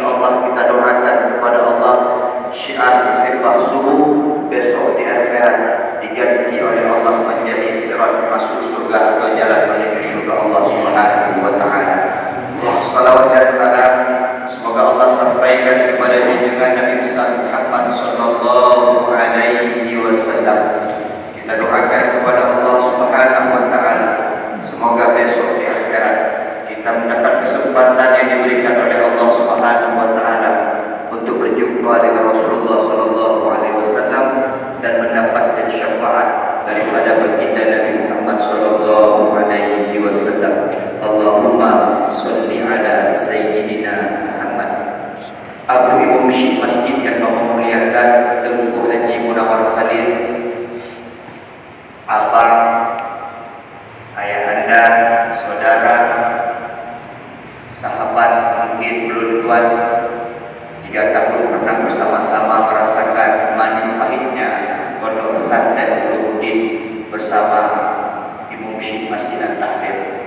insyaallah kita doakan kepada Allah syiar hebat subuh besok di akhirat diganti oleh Allah menjadi sirat masuk surga atau jalan menuju surga Allah Subhanahu wa taala. Salawat dan salam semoga Allah sampaikan kepada junjungan Nabi besar Muhammad sallallahu alaihi wasallam. Kita doakan kepada Allah Subhanahu wa taala semoga besok di akhirat kita mendapat kesempatan yang diberikan oleh Allah Subhanahu wa taala untuk berjumpa dengan Rasulullah sallallahu alaihi wasallam dan mendapatkan syafaat daripada baginda Nabi Muhammad sallallahu alaihi wasallam. Allahumma shalli ala sayyidina Muhammad. Abu Ibu Syekh Masjid yang memuliakan Tengku Haji Munawar Khalil, abang, ayahanda, saudara, sahabat, mungkin belum tuan 3 tahun pernah bersama-sama merasakan manis pahitnya pondok pesantren Ulumuddin bersama Ibu Syekh Masjid At-Tahrir.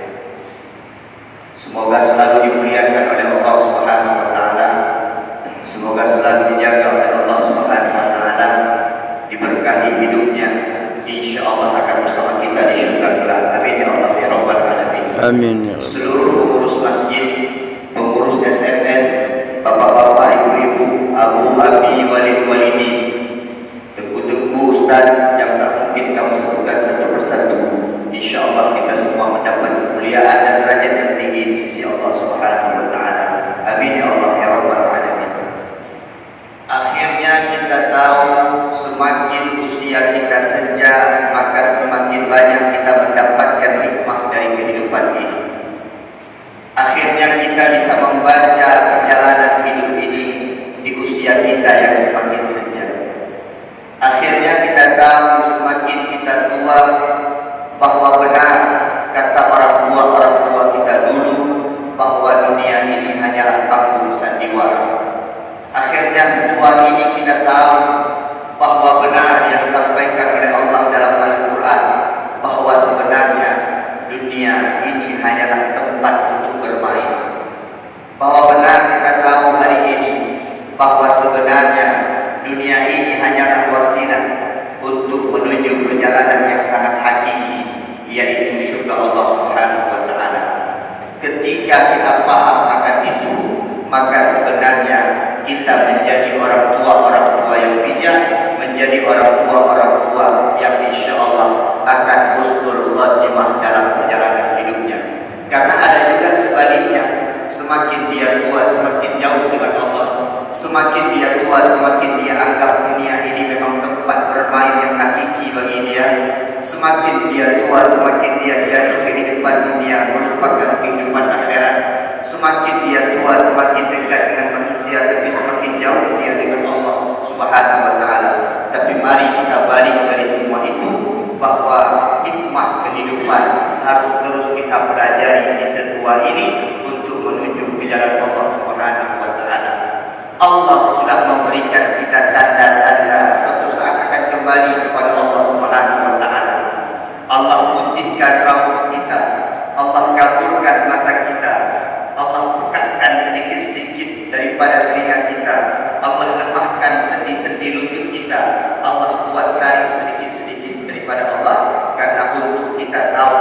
Semoga selalu dimuliakan oleh Allah Subhanahu wa taala. Semoga selalu dijaga oleh Allah Subhanahu wa taala, diberkahi hidupnya. Insyaallah akan bersama kita di surga kelak. Amin ya Allah ya rabbal alamin. Amin ya Allah. Seluruh pengurus masjid, pengurus SMS, bapak-bapak, ibu-ibu, abu, abi, walid-walidi, teku-teku ustaz yang tak mungkin kamu sebutkan satu persatu. Insyaallah kita semua mendapat kemuliaan dan derajat yang tinggi di sisi Allah Subhanahu wa taala. Amin ya Allah ya rabbal alamin. Akhirnya kita tahu semakin usia kita senja maka semakin banyak kita mendapatkan hikmah dari kehidupan ini. Akhirnya kita bisa membaca perjalanan hidup ini di usia kita yang semakin senja. Akhirnya kita tahu semakin kita tua bahwa benar kata orang tua kita dulu bahwa dunia ini hanyalah kampung sandiwara. Akhirnya setua ini kita tahu bahwa benar yang disampaikan oleh Allah dalam Al-Quran bahwa sebenarnya dunia ini hanyalah tempat untuk bermain. Bahwa benar kita tahu hari ini bahwa sebenarnya dunia ini hanyalah wasilah untuk menuju perjalanan yang sangat hakiki, yaitu surga Allah Subhanahu wa taala. Ketika kita paham akan itu, maka sebenarnya kita menjadi orang tua yang bijak, menjadi orang tua yang insyaallah akan husnul khatimah dalam perjalanan hidupnya. Karena ada juga sebaliknya, semakin dia tua semakin jauh dengan Allah, semakin dia tua semakin dia anggap dunia ini memang tempat bermain yang hakiki bagi dia. Semakin dia tua semakin dia jatuh kehidupan dunia melupakan kehidupan akhirat. Semakin dia tua semakin dekat dengan manusia tapi semakin jauh dia dengan Allah Subhanahu wa taala. Tapi mari kita balik dari semua itu bahwa hikmah kehidupan harus terus kita pelajari di setua ini untuk menuju ke jalan Allah Subhanahu wa taala. Allah sudah memberikan kita tanda-tanda suatu saat akan kembali kepada Allah Subhanahu wa taala. Allah putihkan rambut kita, Allah kaburkan mata kita, Allah pekatkan sedikit-sedikit daripada telinga kita, Allah lemahkan sendi-sendi lutut kita, Allah buat tarik sedikit-sedikit daripada Allah, karena untuk kita tahu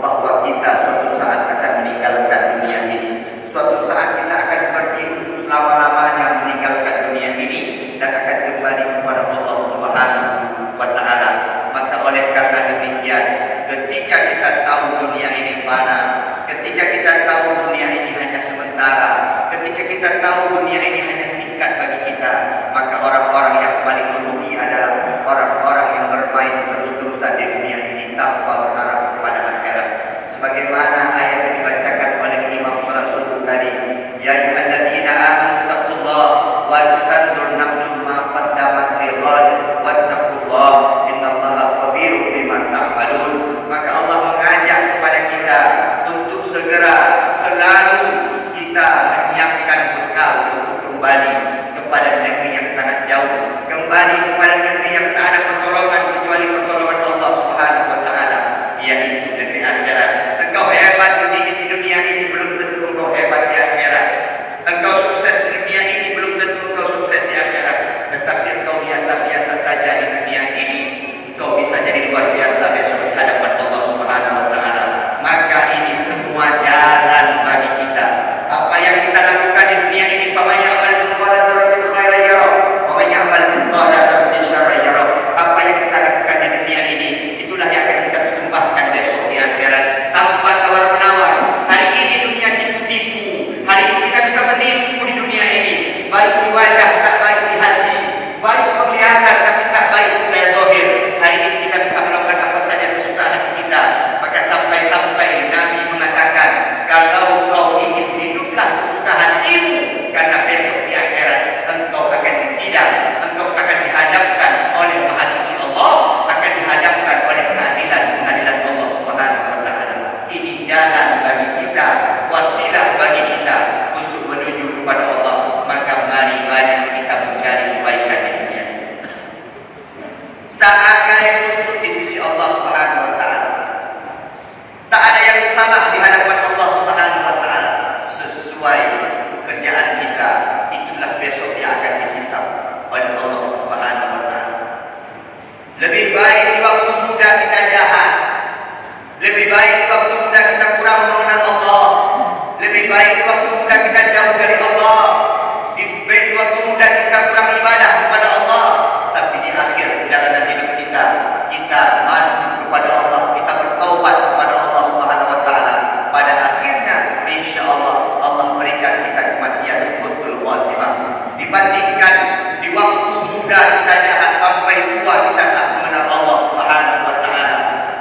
bahwa kita suatu saat akan meninggalkan dunia ini. Suatu saat kita akan pergi untuk selama-lamanya meninggalkan dunia ini dan akan kembali kepada Allah Subhanahu wa taala. Maka oleh karena demikian, ketika kita tahu dunia ini fana, ketika kita tahu dunia ini hanya sementara, ketika kita tahu dunia ini hanya singkat bagi kita, maka orang-orang yang paling merugi adalah orang-orang yang bermain terus-terusan di dunia ini tanpa berharap kepada akhirat. Sebagaimana ayat yang dibacakan oleh Imam Salat Subuh tadi, ya ayyuhalladzina amanu taqullaha wa tanzur nafsum ma qaddamat lighad wattaqullaha innallaha khabirum bima ta'malun. Maka Allah mengajak kepada kita untuk segera selalu kita menyiapkan bekal untuk kembali kepada negeri yang sangat jauh, kembali kepada negeri yang tak ada pertolongan kecuali pertolongan Allah Subhanahu wa taala, yaitu negeri akhirat. Engkau hebat di dunia ini belum tentu engkau hebat di akhirat. Engkau sukses di dunia ini baik di wajah tak baik di hati, baik penglihatan tapi tak baik secara zahir. Hari ini kita bisa melakukan apa saja sesuka hati kita. Maka sampai-sampai Nabi mengatakan, kalau kau ingin hiduplah sesuka hatimu, karena besok di akhirat engkau akan disidang, engkau akan dihadapkan oleh Maha Suci Allah, akan dihadapkan oleh pengadilan Allah Subhanahu wa taala. Ini jalan bagi kita, wasilah bagi kita untuk menuju kepada Allah. Maka mari banyak kita mencari kebaikan di dunia. Tak ada yang luput di sisi Allah Subhanahu wa taala. Tak ada yang salah di hadapan Allah Subhanahu wa taala. Sesuai pekerjaan kita, itulah besok yang akan dihisab oleh Allah Subhanahu wa taala. Lebih baik di waktu muda kita jahat, lebih baik di waktu muda kita kurang mengenal Allah, lebih baik di waktu muda kita jauh dari Allah, di waktu muda kita kurang ibadah kepada Allah, tapi di akhir perjalanan hidup kita, kita maju kepada Allah, kita bertaubat kepada Allah Subhanahu wa taala. Pada akhirnya insyaallah Allah berikan kita kematian yang husnul khatimah. Dibandingkan di waktu muda kita jahat sampai tua kita tak mengenal Allah Subhanahu wa taala.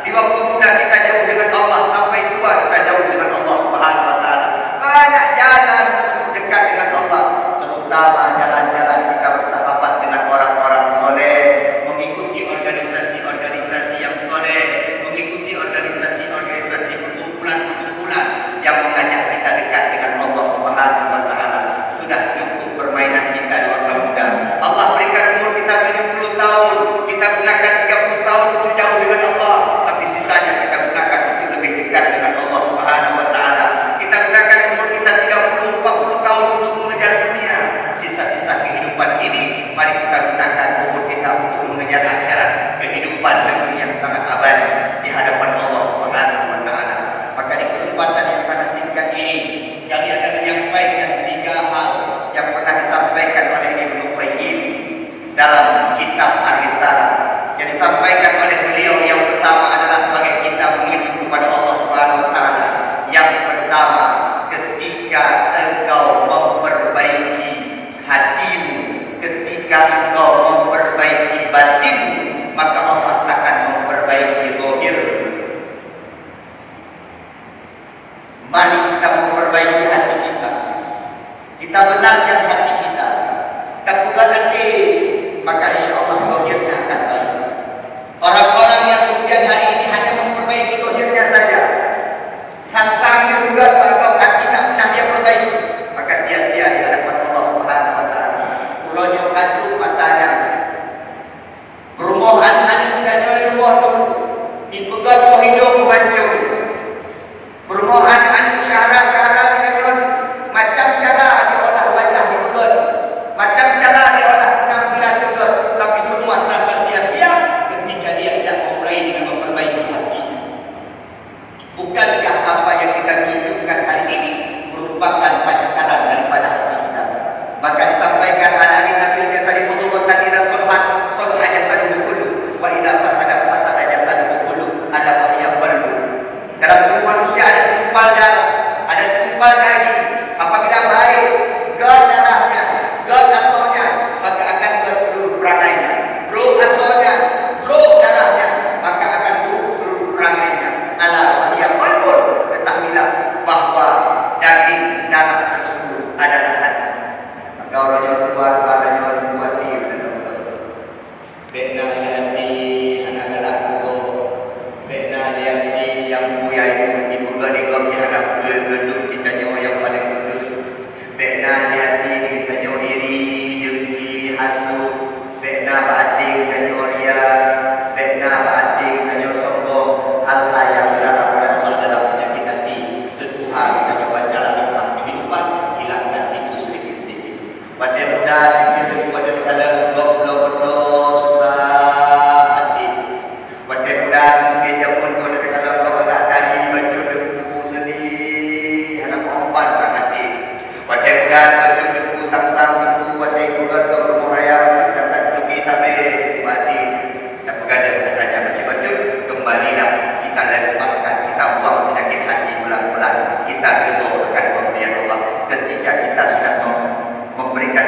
Di waktu muda kita jauh dengan Allah sampai tua kita jauh dengan Allah Subhanahu wa taala. Banyak jalan untuk dekat dengan Allah, terutama jalan-jalan kita bersahabat dengan orang-orang soleh, mengikuti organisasi-organisasi yang soleh, mengikuti organisasi-organisasi perkumpulan-perkumpulan yang mengajak kita dekat dengan Allah Subhanahu wa taala. Sudah cukup permainan kita di waktu muda. Allah berikan umur kita 70 tahun, kita gunakan 30 tahun untuk jauh dengan Allah, tapi sisanya kita gunakan untuk lebih dekat dengan Allah Subhanahu wa taala. Kita gunakan umur kita 30 40 tahun untuk mengejar dunia. Sisa-sisa kehidupan ini mari kita gunakan umur kita untuk mengejar akhirat, kehidupan negeri yang sangat abadi di hadapan Allah Subhanahu wa taala. Maka di kesempatan yang sangat singkat ini kami akan menyampaikan 3 hal yang pernah disampaikan oleh Ibnu Qayyim dalam kitab Ar-Risalah. Yang disampaikan oleh beliau yang pertama adalah sebagai kita menuju kepada Allah Subhanahu wa taala. Yang pertama, ketika engkau memperbaiki hatimu, ketika engkau memperbaiki batinmu, maka Allah akan memperbaiki zahir. Mari kita memperbaiki hati kita. Kita benarkan hati kita. Kita pegang hati, maka insyaAllah zahirnya akan baik. Orang-orang yang kemudian hari ini hanya memperbaiki zahirnya saja, tantangnya juga kalau hati tak pernah dia perbaiki, maka sia-sia di hadapan Allah Subhanahu wa taala. Uronya kandung masanya. Perumahan anu gunanya rumah dulu. Dipegang ko hidung mancung. Perumahan anu syara-syara dengan macam cara diolah wajah dipegang, macam cara diolah penampilan dipegang, tapi semua terasa sia-sia ketika dia tidak memulai dengan memperbaiki hati. Bukankah apa yang kita tunjukkan hari ini merupakan pancaran daripada hati kita? Maka disampaikan ala inna fil jasadi mudghatan idza salahat salaha jasadul kullu wa idza fasadat fasada jasadul kullu ala wa hiya qalbu. Dalam tubuh manusia ada segumpal darah, ada segumpal daging. Apabila baik, gol darahnya, gol asonya, maka akan gol seluruh perangainya. Buruk asonya, buruk darahnya, maka akan buruk seluruh perangainya. Ala wa hiya qalbu. Ketahuilah bahwa daging darah tersebut adalah hati. Maka orang yang buat adanya orang buat ni benar-benar. Bena lihat ni anak galak tu, bena lihat ni yang buyai pun ibu gani kau ni anak gedung kita nyawa yang paling kudus. Bena lihat ni kita nyawa iri, dengki, hasut. Bena baadi kita nyawa ria, bena baadi kita nyawa sombong. Hal-hal yang dilarang oleh Allah dalam penyakit hati. Setuha kita nyawa jalan depan kehidupan, hilangkan itu sedikit-sedikit. Pada muda dikira pada dalam blok-blok susah hati. Pada muda mungkin pun pada dalam bapak tadi baju debu sedih, anak ompan tak hati. Pada muda baju debu sang-sang debu, pada muda rumah raya kata lebih tabe hati. Dan pegadang katanya baju-baju kembalilah kita lepaskan, kita buang penyakit hati pelan-pelan. Kita ridho akan pemberian Allah ketika kita sudah memberikan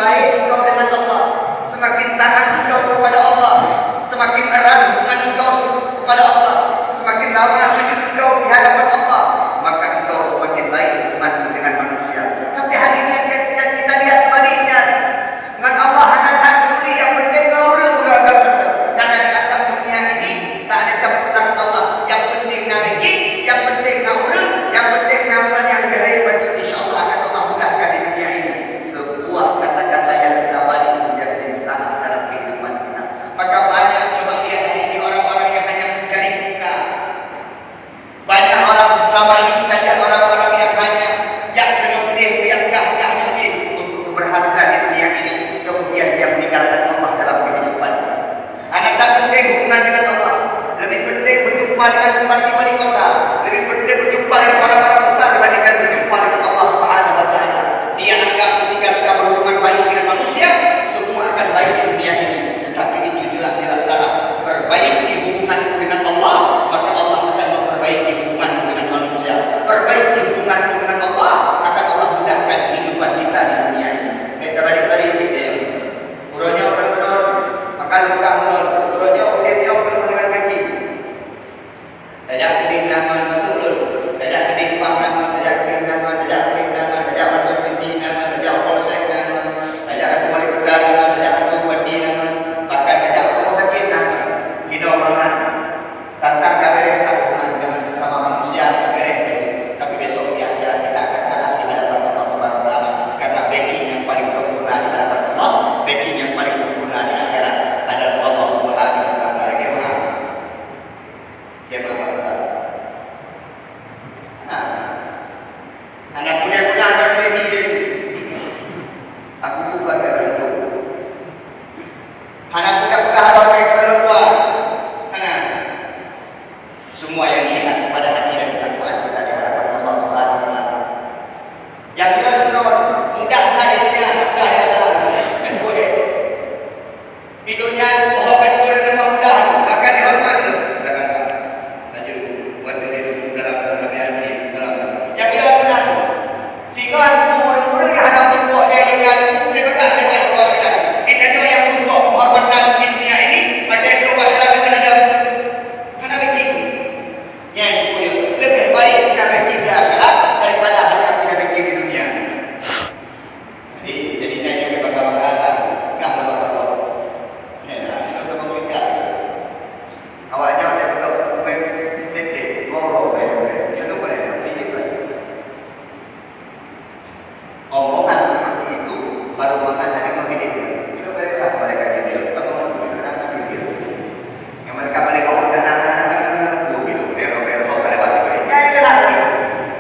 baik engkau dengan Allah, semakin taat engkau kepada Allah, semakin erat hubungan engkau kepada Allah, semakin lama hidup engkau di hadapan Allah, maka engkau semakin baik hubungan dengan manusia. Tapi hari ini kita lihat sebaliknya. Dengan Allah hanya tak peduli, yang penting orang beragam. Karena di atas dunia ini tak ada campur tangan Allah. Yang penting nak bagi, yang penting nak orang, yang penting nak amal yang gerai. InsyaAllah akan Allah mudahkan di dunia ini. Sebuah kata-kata yang kita balik menjadi salah dalam kehidupan kita. Maka banyak, coba lihat hari ini orang-orang yang hanya mencari muka. Banyak orang selama ini kita lihat orang-orang yang hanya yang benar-benar yang gah-gah untuk keberhasilan di dunia ini. Kemudian dia meninggalkan Allah dalam kehidupan. Anak tak penting hubungan dengan Allah. Lebih penting berjumpa dengan bupati wali kota. Lebih penting berjumpa dengan orang-orang besar dibandingkan berjumpa dengan Allah Subhanahu Wa Taala. Dia anggap ketika sudah berhubungan baik dengan manusia, semua akan baik di dunia ini. Tetapi itu jelas-jelas salah. Perbaiki hubunganmu dengan Allah, maka Allah akan memperbaiki hubunganmu dengan manusia. Perbaiki hubunganmu dengan Allah, akan Allah mudahkan kehidupan kita di dunia ini. Kita balik-balik kita. Urutnya benar-benar, maka luka benar. Urutnya udipnya penuh dengan kaki. Dajak keding naman betul. Dajak keding pah naman, dajak keding naman, dajak keding naman, dajak warga putih naman, dajak polsek naman, dajak wali kota naman, dajak bupati naman, bahkan dajak rumah sakit naman. Hino mangan. Tentang kabarnya hubungan dengan sesama manusia kabarnya. Tapi besok di akhirat kita akan kalah di hadapan Allah Subhanahu Wa Taala. Karena backing yang paling sempurna di hadapan Allah, backing yang paling sempurna di akhirat adalah Allah Subhanahu Wa Taala. Dia maha besar. Anak punya pengajar baby dia. Aku bukan orang itu. Anak punya pengajar baik seluruh. Semua yang lihat pada hati dan ketakwaan kita di hadapan Allah Subhanahu Wa Taala. Yang kita benar mudah di dunia, mudah di akhirat. Dan boleh. Di dunia mohon mudah, bahkan dihormat. Silakan Pak. Lanjut buat diri dalam ini dalam. Yang kita benar. Sehingga umur-umur yang ada pokok dari dunia dia pegang dengan akhirat. Kita tahu yang pokok menghormatkan di dunia ini pada keluar akhirat dengan ada. Karena begitu. Yang lebih baik kita bagi di akhirat daripada hanya kita bagi di dunia. Jadi jangan berbangga-banggaan, enggak berbangga. Ini udah memberikan. Awalnya ada beberapa titik, goro, itu boleh digital. Omongan seperti itu baru makan dari menghidupkan. Itu mereka dia. Kamu anak-anak bibir. Yang mereka balik ngomong dan anak-anak hidup bero-bero lewat itu.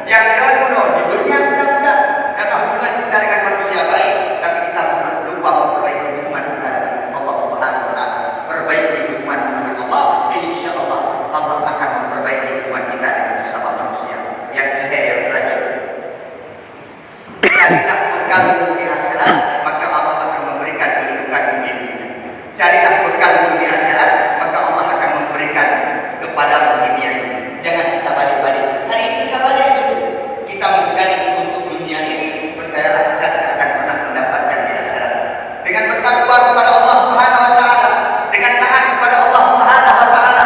Yang jalan penuh di dunia kita mudah. Karena hubungan kita dengan manusia baik, tapi kita lupa memperbaiki hubungan kita dengan Allah Subhanahu Wa Taala. Perbaiki hubungan dengan Allah, insya-Allah Allah akan memperbaiki hubungan kita dengan sesama manusia. Yang terakhir. Carilah bekalmu di akhirat, maka Allah akan memberikan kedudukanmu di dunia. Carilah bekalmu di akhirat, maka Allah akan memberikan kepadamu di dunia ini. Jangan kita balik-balik. Hari ini kita balik dulu. Kita mencari untuk dunia ini, percayalah kita tidak akan pernah mendapatkan di akhirat. Dengan bertakwa kepada Allah Subhanahu Wa Taala, dengan taat kepada Allah Subhanahu Wa Taala,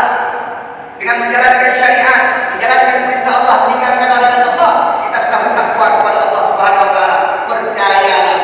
dengan menjalankan syariat, menjalankan perintah Allah, meninggalkan larangan Allah, kita sudah bertakwa kepada Allah Subhanahu Wa Taala. Percayalah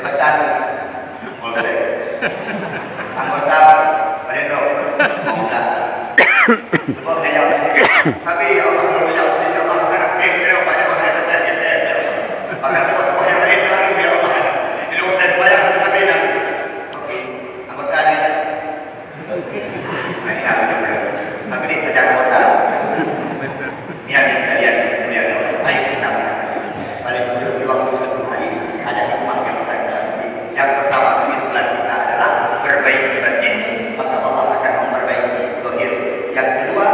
jabatan polsek, anggota Pleno, Mongda. Sebab dia yang sabi Allah berjauh sini Allah berharap dia pada pada saja kita. Maka buat yang lain lagi dia Allah. Ini udah banyak tapi dah. Okey, anggota ni. Nah, ini ada. Tapi dia ada anggota. Ini ada sekalian mulia Allah. Ayo kita balik dulu di waktu sebelum hari ini ada hikmah yang saya dapat. Yang pertama kesimpulan kita adalah perbaiki batin, maka Allah akan memperbaiki zahir. Yang kedua,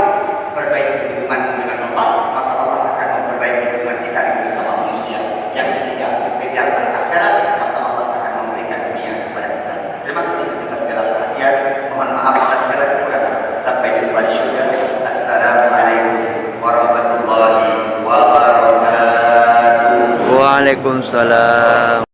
perbaiki hubungan dengan Allah, maka Allah akan memperbaiki hubungan kita dengan sesama manusia. Yang ketiga, kegiatan akhirat, maka Allah akan memberikan dunia kepada kita. Terima kasih atas segala perhatian. Mohon maaf atas segala kekurangan. Sampai jumpa di syurga. Assalamualaikum warahmatullahi wabarakatuh. Waalaikumsalam.